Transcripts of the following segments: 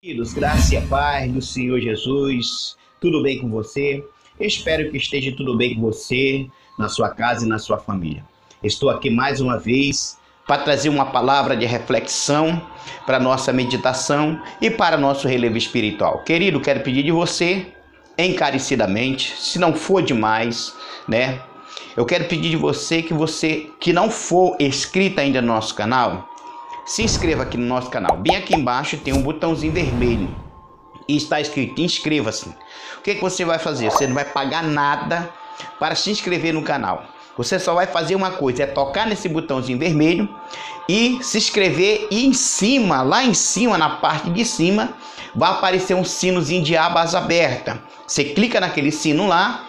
Queridos, graça e a paz do Senhor Jesus, tudo bem com você? Eu espero que esteja tudo bem com você, na sua casa e na sua família. Estou aqui mais uma vez para trazer uma palavra de reflexão para nossa meditação e para nosso relevo espiritual. Querido, quero pedir de você, encarecidamente, se não for demais, eu quero pedir de você que não for inscrito ainda no nosso canal, se inscreva aqui no nosso canal. Bem aqui embaixo tem um botãozinho vermelho e está escrito inscreva-se. O que você vai fazer? Você não vai pagar nada para se inscrever no canal. Você só vai fazer uma coisa, é tocar nesse botãozinho vermelho e se inscrever, e em cima, lá em cima, na parte de cima, vai aparecer um sinozinho de abas aberta. Você clica naquele sino lá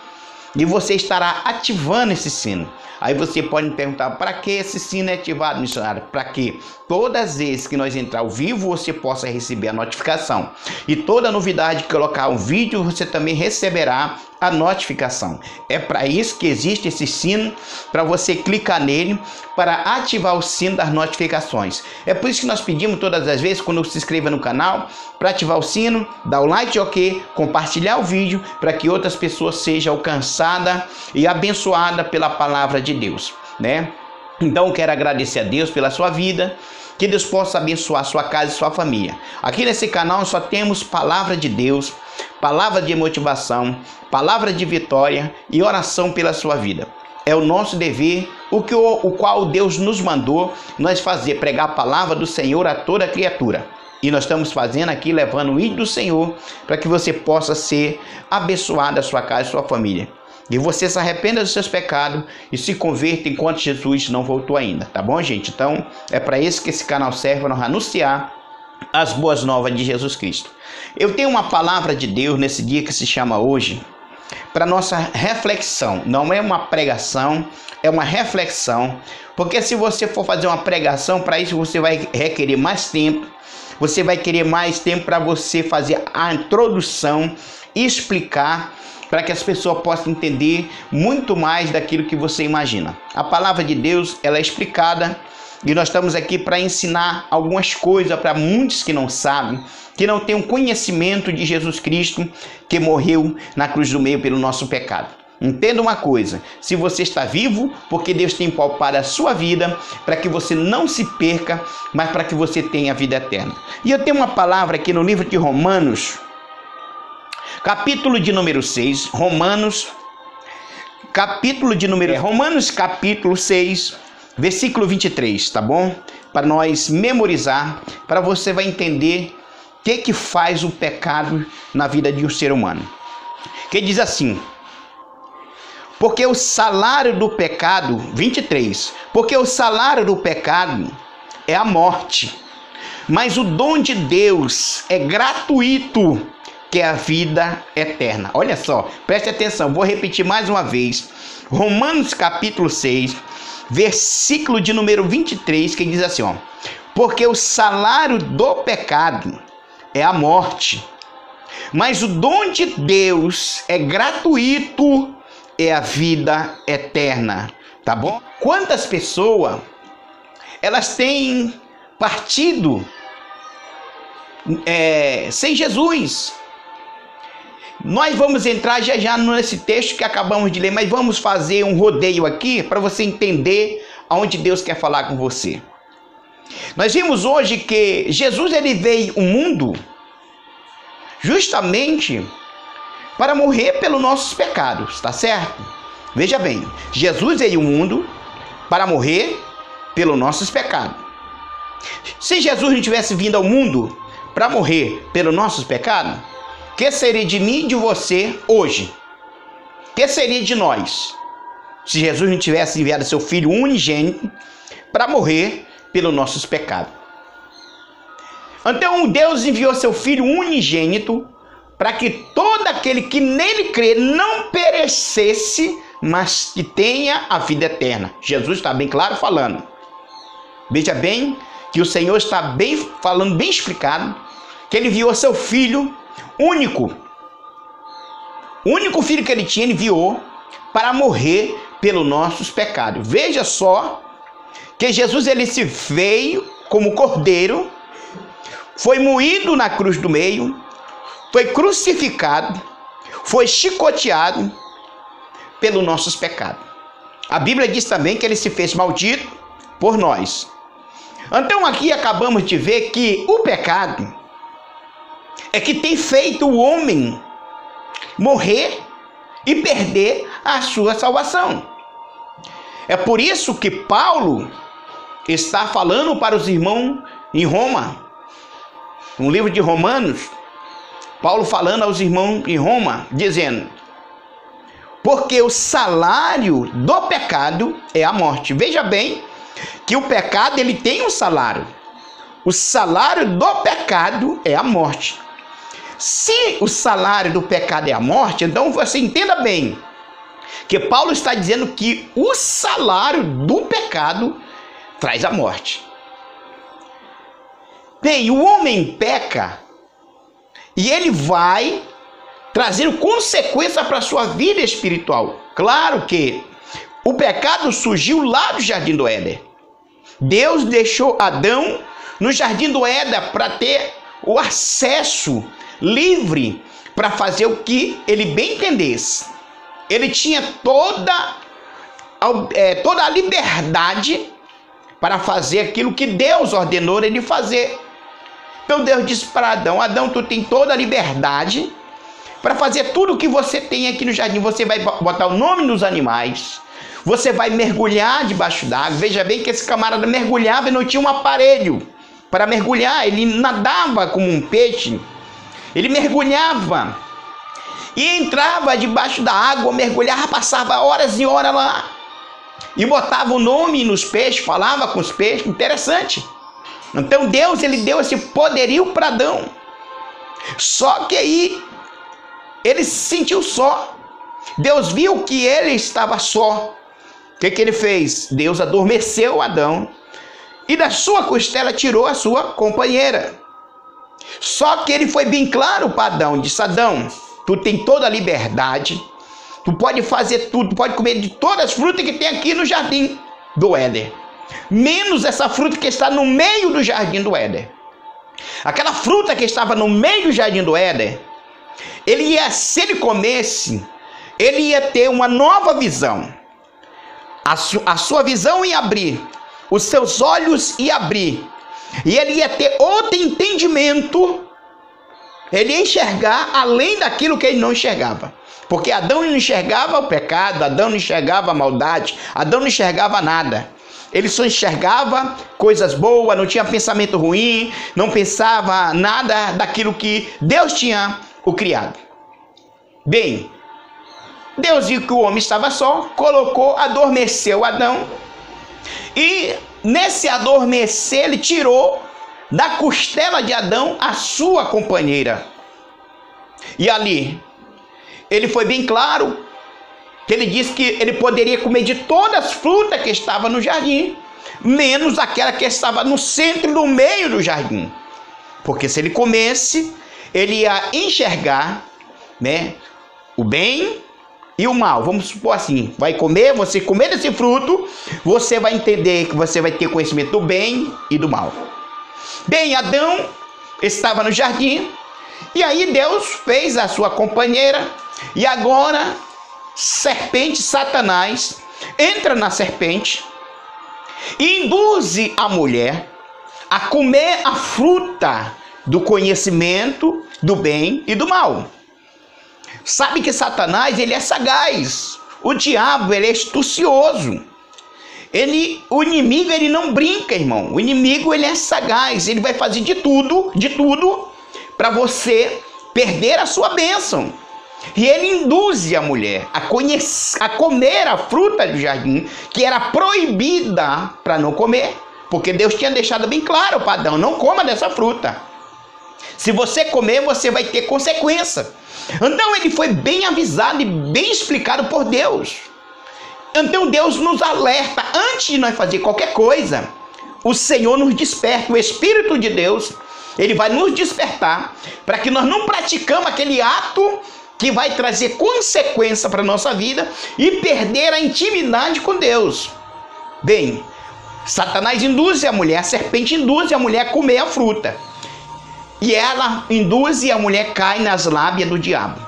e você estará ativando esse sino. Aí você pode me perguntar, para que esse sino é ativado, missionário? Para que todas as vezes que nós entrar ao vivo, você possa receber a notificação. E toda novidade que colocar um vídeo, você também receberá a notificação. É para isso que existe esse sino, para você clicar nele, para ativar o sino das notificações. É por isso que nós pedimos todas as vezes, quando se inscreva no canal, para ativar o sino, dar o like, ok, compartilhar o vídeo, para que outras pessoas sejam alcançadas e abençoadas pela palavra de Deus, Então eu quero agradecer a Deus pela sua vida, que Deus possa abençoar sua casa e sua família. Aqui nesse canal só temos palavra de Deus, palavra de motivação, palavra de vitória e oração pela sua vida. É o nosso dever, o qual Deus nos mandou nós fazer, pregar a palavra do Senhor a toda criatura. E nós estamos fazendo aqui, levando o ídolo do Senhor, para que você possa ser abençoado a sua casa e sua família. E você se arrependa dos seus pecados e se converta enquanto Jesus não voltou ainda, tá bom, gente? Então, é para isso que esse canal serve, para nós anunciar as boas novas de Jesus Cristo. Eu tenho uma palavra de Deus nesse dia que se chama hoje, para nossa reflexão. Não é uma pregação, é uma reflexão. Porque se você for fazer uma pregação, para isso você vai requerer mais tempo. Você vai querer mais tempo para você fazer a introdução e explicar, para que as pessoas possam entender muito mais daquilo que você imagina. A palavra de Deus, ela é explicada, e nós estamos aqui para ensinar algumas coisas para muitos que não sabem, que não têm um conhecimento de Jesus Cristo, que morreu na cruz do meio pelo nosso pecado. Entenda uma coisa, se você está vivo, porque Deus tem poupado a sua vida, para que você não se perca, mas para que você tenha a vida eterna. E eu tenho uma palavra aqui no livro de Romanos, capítulo de número 6, Romanos capítulo 6, versículo 23, tá bom? Para nós memorizar, para você vai entender o que faz o pecado na vida de um ser humano. Que diz assim: porque o salário do pecado, 23, porque o salário do pecado é a morte, mas o dom de Deus é gratuito, que é a vida eterna. Olha só, preste atenção, vou repetir mais uma vez. Romanos capítulo 6, versículo de número 23, que diz assim, porque o salário do pecado é a morte, mas o dom de Deus é gratuito, é a vida eterna, tá bom? Quantas pessoas, elas têm partido sem Jesus? Nós vamos entrar já nesse texto que acabamos de ler, mas vamos fazer um rodeio aqui para você entender aonde Deus quer falar com você. Nós vimos hoje que Jesus, ele veio ao mundo justamente para morrer pelos nossos pecados, tá certo? Veja bem, Jesus veio ao mundo para morrer pelos nossos pecados. Se Jesus não tivesse vindo ao mundo para morrer pelos nossos pecados, o que seria de mim e de você hoje? O que seria de nós se Jesus não tivesse enviado seu Filho unigênito para morrer pelos nossos pecados? Então Deus enviou seu Filho unigênito para que todo aquele que nele crê não perecesse, mas que tenha a vida eterna. Jesus está bem claro falando. Veja bem que o Senhor está falando bem explicado, que ele enviou seu Filho único. O único filho que ele tinha, ele enviou para morrer pelos nossos pecados. Veja só que Jesus, ele se veio como cordeiro, foi moído na cruz do meio, foi crucificado, foi chicoteado pelos nossos pecados. A Bíblia diz também que ele se fez maldito por nós. Então aqui acabamos de ver que o pecado é que tem feito o homem morrer e perder a sua salvação. É por isso que Paulo está falando para os irmãos em Roma, no livro de Romanos, Paulo falando aos irmãos em Roma, dizendo: porque o salário do pecado é a morte. Veja bem que o pecado ele tem um salário. O salário do pecado é a morte. Se o salário do pecado é a morte, então você entenda bem que Paulo está dizendo que o salário do pecado traz a morte. Bem, o homem peca e ele vai trazendo consequência para a sua vida espiritual. Claro que o pecado surgiu lá do Jardim do Éden. Deus deixou Adão no Jardim do Éden para ter o acesso livre para fazer o que ele bem entendesse. Ele tinha toda a liberdade para fazer aquilo que Deus ordenou ele fazer. Então Deus disse para Adão: Adão, tu tem toda a liberdade para fazer tudo o que você tem aqui no jardim. Você vai botar o nome nos animais, você vai mergulhar debaixo d'água. Veja bem que esse camarada mergulhava e não tinha um aparelho para mergulhar. Ele nadava como um peixe. Ele mergulhava e entrava debaixo da água, mergulhava, passava horas e horas lá e botava o nome nos peixes, falava com os peixes. Interessante. Então Deus, ele deu esse poderio para Adão. Só que aí ele se sentiu só. Deus viu que ele estava só. O que ele fez? Deus adormeceu Adão e da sua costela tirou a sua companheira. Só que ele foi bem claro para Adão, disse: Adão, tu tem toda a liberdade, tu pode fazer tudo, tu pode comer de todas as frutas que tem aqui no jardim do Éden, menos essa fruta que está no meio do jardim do Éden. Aquela fruta que estava no meio do jardim do Éden, se ele comesse, ele ia ter uma nova visão. A sua visão ia abrir, os seus olhos iam abrir, e ele ia ter outro entendimento. Ele ia enxergar além daquilo que ele não enxergava. Porque Adão não enxergava o pecado, Adão não enxergava a maldade, Adão não enxergava nada. Ele só enxergava coisas boas, não tinha pensamento ruim, não pensava nada daquilo que Deus tinha o criado. Bem, Deus viu que o homem estava só, adormeceu Adão. E nesse adormecer ele tirou da costela de Adão a sua companheira. E ali, ele foi bem claro, que ele disse que ele poderia comer de todas as frutas que estavam no jardim, menos aquela que estava no centro, no meio do jardim. Porque se ele comesse, ele ia enxergar, né, o bem e o mal. Vamos supor assim, você comer desse fruto, você vai entender que você vai ter conhecimento do bem e do mal. Bem, Adão estava no jardim, e aí Deus fez a sua companheira, e agora Satanás entra na serpente e induz a mulher a comer a fruta do conhecimento do bem e do mal. Sabe que Satanás, ele é sagaz. O diabo, ele é astucioso. O inimigo, ele não brinca, irmão. O inimigo, ele é sagaz. Ele vai fazer de tudo para você perder a sua bênção. E ele induz a mulher a comer a fruta do jardim, que era proibida para não comer. Porque Deus tinha deixado bem claro para Adão: não coma dessa fruta. Se você comer, você vai ter consequência. Então ele foi bem avisado e bem explicado por Deus. Então Deus nos alerta, antes de nós fazer qualquer coisa, o Senhor nos desperta, o Espírito de Deus, ele vai nos despertar, para que nós não praticamos aquele ato que vai trazer consequência para a nossa vida e perder a intimidade com Deus. Bem, Satanás induz a mulher, a serpente induz a mulher a comer a fruta. e ela induz e a mulher cai nas lábias do diabo.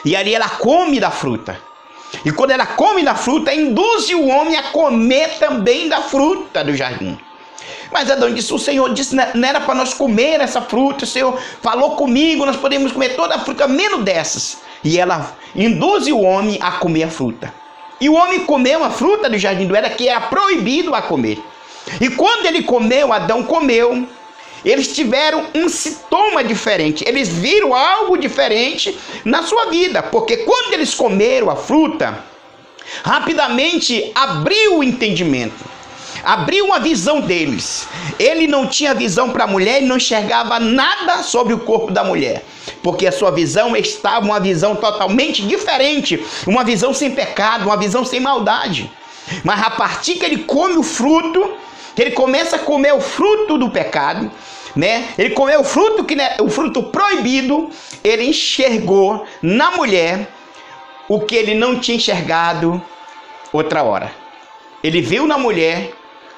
E ali ela come da fruta. E quando ela come da fruta, induz o homem a comer também da fruta do jardim. Mas Adão disse, o Senhor disse, não era para nós comer essa fruta, o Senhor falou comigo, nós podemos comer toda a fruta, menos dessas. E ela induz o homem a comer a fruta. E o homem comeu a fruta do jardim do Éden, que era proibido a comer. E quando ele comeu, Adão comeu, eles tiveram um sintoma diferente, eles viram algo diferente na sua vida, porque quando eles comeram a fruta, rapidamente abriu o entendimento. Abriu uma visão deles. Ele não tinha visão para a mulher e não enxergava nada sobre o corpo da mulher, porque a sua visão estava uma visão totalmente diferente, uma visão sem pecado, uma visão sem maldade. Mas a partir que ele come o fruto, que ele começa a comer o fruto do pecado, né? Ele comeu o fruto o fruto proibido, ele enxergou na mulher o que ele não tinha enxergado outra hora. Ele viu na mulher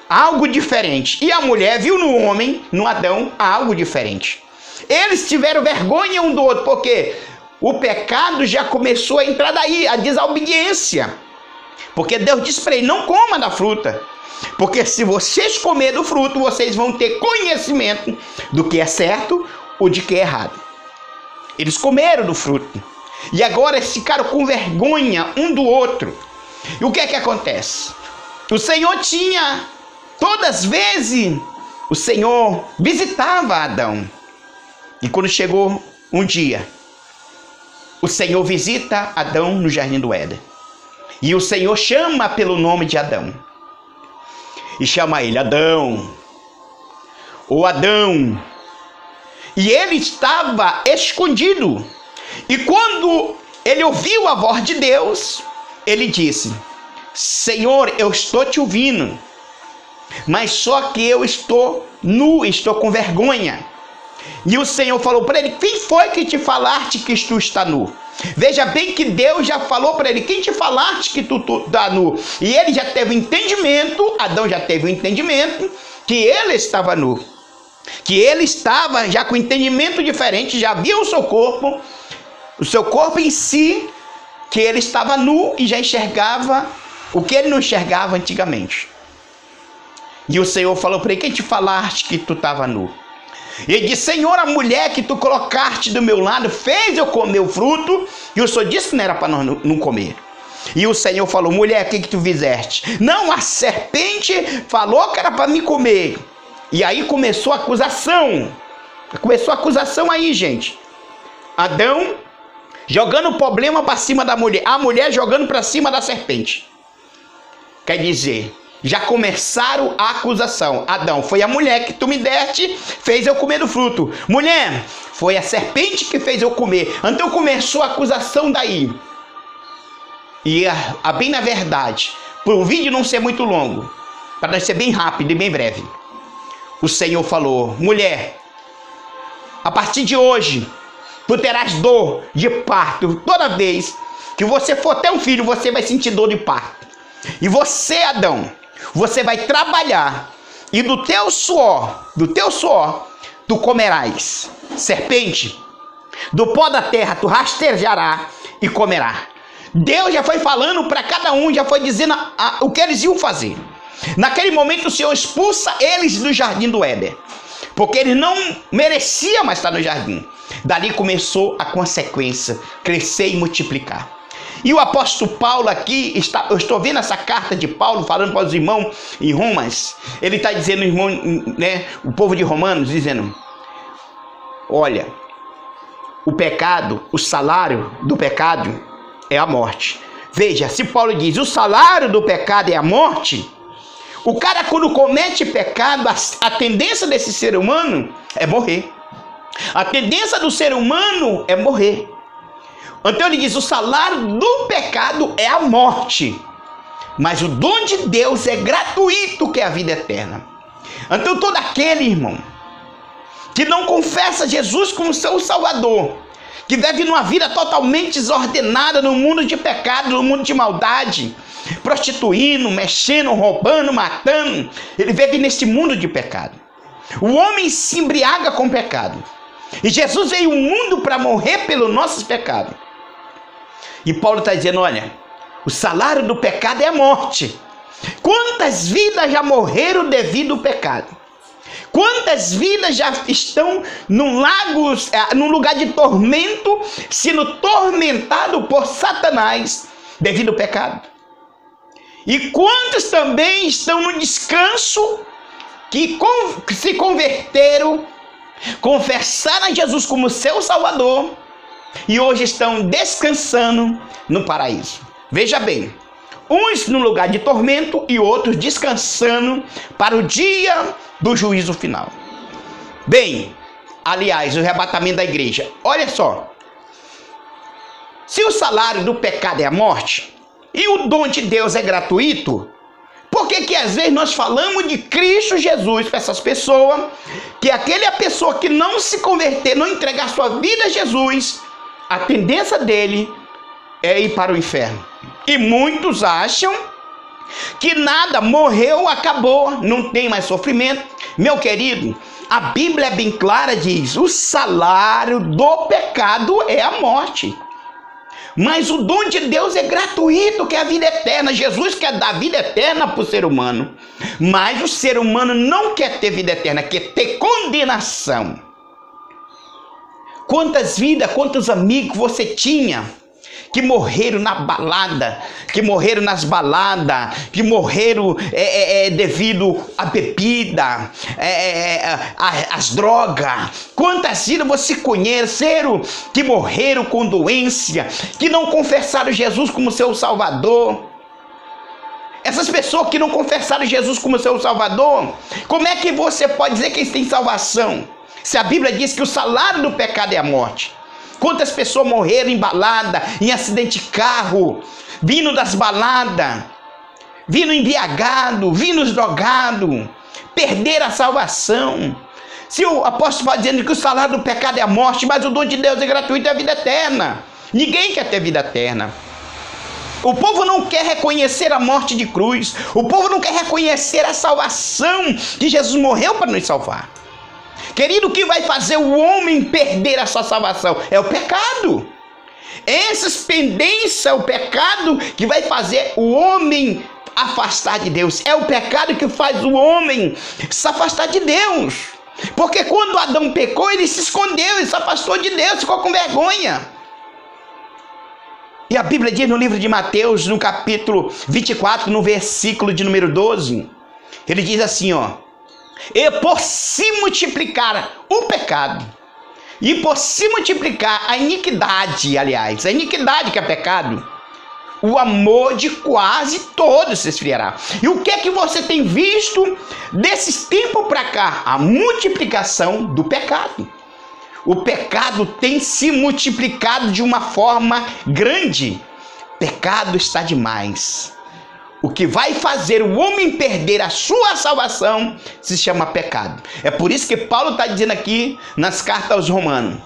algo diferente. E a mulher viu no homem, no Adão, algo diferente. Eles tiveram vergonha um do outro, porque o pecado já começou a entrar daí, a desobediência. Porque Deus disse para ele, não coma da fruta. Porque se vocês comerem do fruto, vocês vão ter conhecimento do que é certo ou de que é errado. Eles comeram do fruto. E agora eles ficaram com vergonha um do outro. E o que é que acontece? O Senhor tinha... Todas as vezes o Senhor visitava Adão. E quando chegou um dia, o Senhor visita Adão no jardim do Éden. E o Senhor chama pelo nome de Adão. E chama ele, Adão. Ô Adão. E ele estava escondido. E quando ele ouviu a voz de Deus, ele disse, Senhor, eu estou te ouvindo. Mas só que eu estou nu, estou com vergonha. E o Senhor falou para ele, quem foi que te falaste que tu está nu? Veja bem que Deus já falou para ele, quem te falaste que tu está nu? E ele já teve o entendimento, Adão já teve o entendimento, que ele estava nu. Que ele estava já com entendimento diferente, já viu o seu corpo em si, que ele estava nu e já enxergava o que ele não enxergava antigamente. E o Senhor falou para ele, quem te falaste que tu estava nu? E ele disse, Senhor, a mulher que tu colocaste do meu lado fez eu comer o fruto, e o Senhor disse que não era para nós não comer. E o Senhor falou, mulher, o que tu fizeste? Não, a serpente falou que era para me comer. E aí começou a acusação. Começou a acusação aí, gente. Adão jogando o problema para cima da mulher, a mulher jogando para cima da serpente. Quer dizer... Já começaram a acusação. Adão, foi a mulher que tu me deste, fez eu comer do fruto. Mulher, foi a serpente que fez eu comer. Então começou a acusação daí. E bem na verdade, para o vídeo não ser muito longo, para nós ser bem rápido e bem breve, o Senhor falou, mulher, a partir de hoje, tu terás dor de parto. Toda vez que você for ter um filho, você vai sentir dor de parto. E você, Adão, você vai trabalhar e do teu suor, tu comerás. Serpente, do pó da terra tu rastejarás e comerás. Deus já foi falando para cada um, já foi dizendo o que eles iam fazer. Naquele momento o Senhor expulsa eles do jardim do Éden, porque eles não mereciam mais estar no jardim. Dali começou a consequência, crescer e multiplicar. E o apóstolo Paulo aqui, eu estou vendo essa carta de Paulo falando para os irmãos em Romas. Ele está dizendo, irmão, né, o povo de Romanos, dizendo, olha, o pecado, o salário do pecado é a morte. Veja, se Paulo diz, o salário do pecado é a morte, o cara quando comete pecado, a tendência desse ser humano é morrer. A tendência do ser humano é morrer. Então ele diz, o salário do pecado é a morte, mas o dom de Deus é gratuito, que é a vida eterna. Então todo aquele, irmão, que não confessa Jesus como seu Salvador, que vive numa vida totalmente desordenada no mundo de pecado, no mundo de maldade, prostituindo, mexendo, roubando, matando, ele vive nesse mundo de pecado. O homem se embriaga com pecado. E Jesus veio ao mundo para morrer pelos nossos pecados. E Paulo está dizendo, olha, o salário do pecado é a morte. Quantas vidas já morreram devido ao pecado? Quantas vidas já estão num lugar de tormento, sendo tormentado por Satanás devido ao pecado? E quantos também estão no descanso, que se converteram, confessaram a Jesus como seu Salvador e hoje estão descansando no paraíso? Veja bem, uns no lugar de tormento e outros descansando para o dia do juízo final. Bem, aliás, o arrebatamento da igreja. Olha só, se o salário do pecado é a morte e o dom de Deus é gratuito, por que às vezes nós falamos de Cristo Jesus para essas pessoas, que aquela pessoa que não se converter, não entregar sua vida a Jesus, a tendência dele é ir para o inferno? E muitos acham que nada, morreu, acabou, não tem mais sofrimento. Meu querido, a Bíblia é bem clara, diz, o salário do pecado é a morte. Mas o dom de Deus é gratuito, que é a vida eterna. Jesus quer dar vida eterna para o ser humano. Mas o ser humano não quer ter vida eterna, quer ter condenação. Quantas vidas, quantos amigos você tinha que morreram na balada, que morreram nas baladas, que morreram devido à bebida, às drogas? Quantas vidas você conheceram que morreram com doença, que não confessaram Jesus como seu Salvador? Essas pessoas que não confessaram Jesus como seu Salvador, como é que você pode dizer que eles têm salvação? Se a Bíblia diz que o salário do pecado é a morte. Quantas pessoas morreram em balada, em acidente de carro, vindo das baladas, vindo embriagado, vindo drogado, perderam a salvação. Se o apóstolo está dizendo que o salário do pecado é a morte, mas o dom de Deus é gratuito, é a vida eterna. Ninguém quer ter vida eterna. O povo não quer reconhecer a morte de cruz. O povo não quer reconhecer a salvação que Jesus morreu para nos salvar. Querido, o que vai fazer o homem perder a sua salvação? É o pecado. Essas pendências, o pecado que vai fazer o homem afastar de Deus. É o pecado que faz o homem se afastar de Deus. Porque quando Adão pecou, ele se escondeu, ele se afastou de Deus, ficou com vergonha. E a Bíblia diz no livro de Mateus, no capítulo 24, no versículo de número 12, ele diz assim, ó: e por se multiplicar o pecado, e por se multiplicar a iniquidade, aliás, a iniquidade que é pecado, o amor de quase todos se esfriará. E o que é que você tem visto desses tempos para cá? A multiplicação do pecado. O pecado tem se multiplicado de uma forma grande. Pecado está demais. O que vai fazer o homem perder a sua salvação se chama pecado. É por isso que Paulo está dizendo aqui nas cartas aos Romanos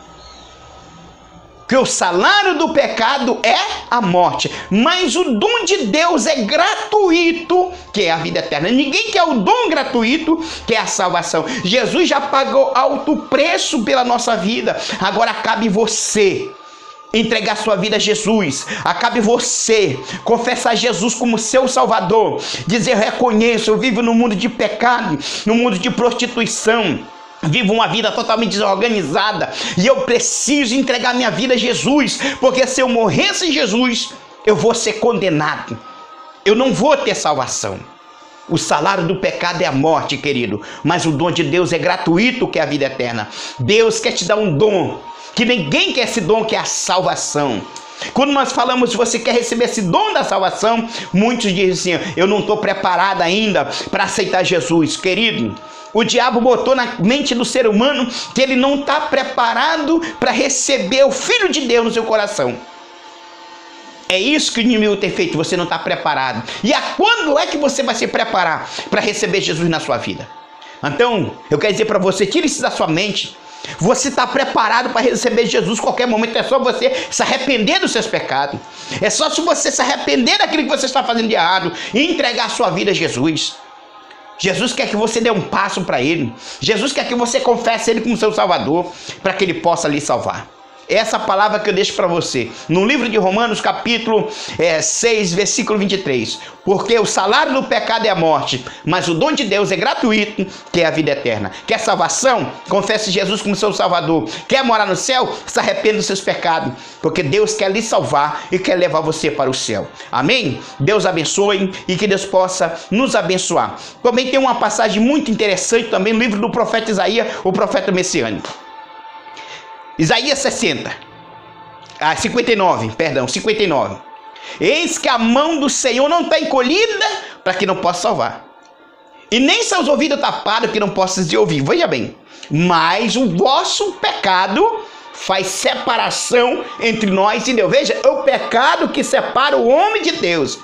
que o salário do pecado é a morte, mas o dom de Deus é gratuito, que é a vida eterna. Ninguém quer o dom gratuito, que é a salvação. Jesus já pagou alto preço pela nossa vida. Agora cabe você entregar sua vida a Jesus. Acabe você confessar Jesus como seu Salvador, dizer: eu reconheço, eu vivo no mundo de pecado, no mundo de prostituição, vivo uma vida totalmente desorganizada e eu preciso entregar minha vida a Jesus, porque se eu morrer sem Jesus, eu vou ser condenado, eu não vou ter salvação. O salário do pecado é a morte, querido, mas o dom de Deus é gratuito, que é a vida eterna. Deus quer te dar um dom que ninguém quer, esse dom, que é a salvação. Quando nós falamos, se você quer receber esse dom da salvação, muitos dizem assim: eu não estou preparado ainda para aceitar Jesus. Querido, o diabo botou na mente do ser humano que ele não está preparado para receber o Filho de Deus no seu coração. É isso que o inimigo tem feito, você não está preparado. E a quando é que você vai se preparar para receber Jesus na sua vida? Então, eu quero dizer para você, tire isso da sua mente. Você está preparado para receber Jesus a qualquer momento. É só você se arrepender dos seus pecados. É só se você se arrepender daquilo que você está fazendo de errado e entregar a sua vida a Jesus. Jesus quer que você dê um passo para Ele. Jesus quer que você confesse Ele como seu Salvador, para que Ele possa lhe salvar. Essa palavra que eu deixo para você, no livro de Romanos, capítulo 6, versículo 23. Porque o salário do pecado é a morte, mas o dom de Deus é gratuito, que é a vida eterna. Quer salvação? Confesse Jesus como seu Salvador. Quer morar no céu? Se arrependa dos seus pecados, porque Deus quer lhe salvar e quer levar você para o céu. Amém? Deus abençoe e que Deus possa nos abençoar. Também tem uma passagem muito interessante também no livro do profeta Isaías, o profeta messiânico. Isaías 59. Eis que a mão do Senhor não está encolhida para que não possa salvar, e nem seus ouvidos tapados que não possa se ouvir. Veja bem, mas o vosso pecado faz separação entre nós e Deus. Veja, é o pecado que separa o homem de Deus.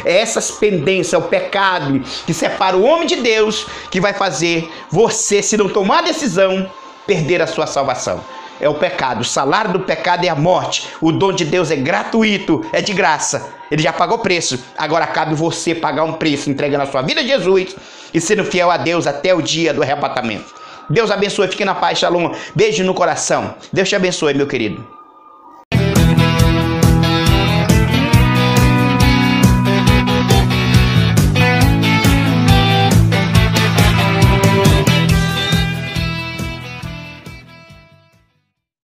É essas pendências, é o pecado que separa o homem de Deus, que vai fazer você, se não tomar a decisão, perder a sua salvação. É o pecado. O salário do pecado é a morte. O dom de Deus é gratuito, é de graça. Ele já pagou preço. Agora cabe você pagar um preço, entregando a sua vida a Jesus e sendo fiel a Deus até o dia do arrebatamento. Deus abençoe, fique na paz, shalom. Beijo no coração. Deus te abençoe, meu querido.